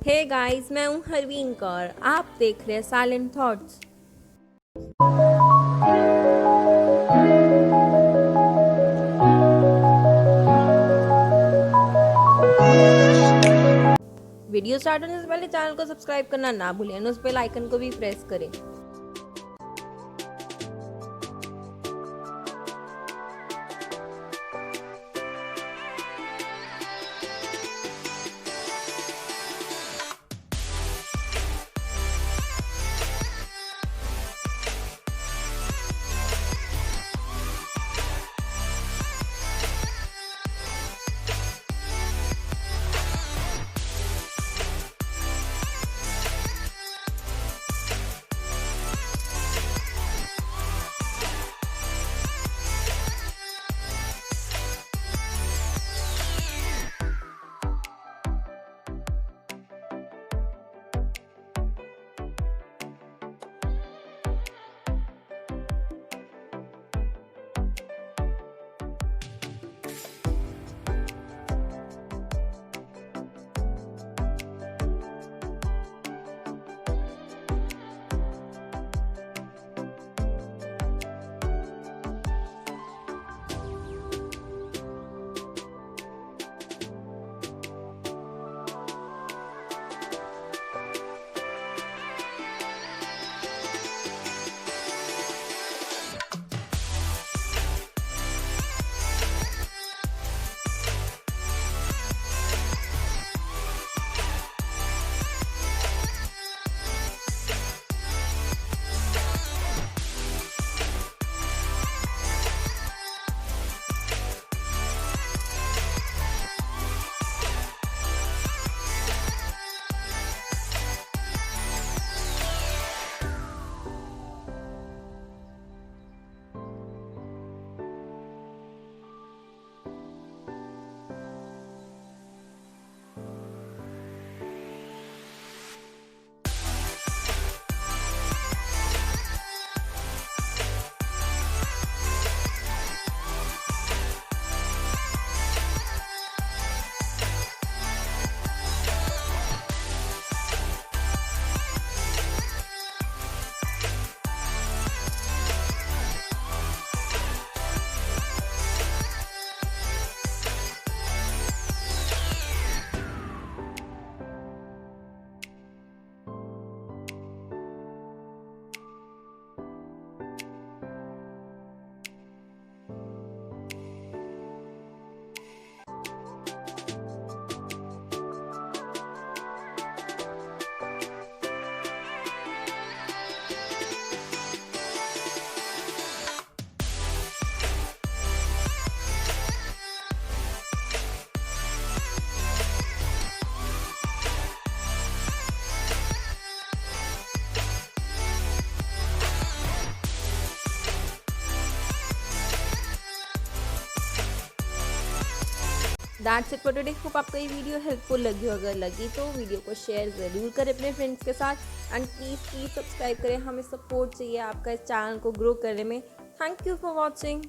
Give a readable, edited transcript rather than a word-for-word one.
Hey guys, मैं हूँ हरवीन कौर। आप देख रहे हैं साइलेंट थॉट्स। वीडियो स्टार्ट होने से पहले चैनल को सब्सक्राइब करना ना भूलें और उस बेल आइकन को भी प्रेस करें। That's it for today. Hope आपको ये वीडियो हेल्पफुल लगी हो। अगर लगी तो वीडियो को शेयर ज़रूर करें अपने फ्रेंड्स के साथ एंड प्लीज़ सब्सक्राइब करें। हमें सपोर्ट चाहिए आपका इस चैनल को ग्रो करने में। Thank you for watching.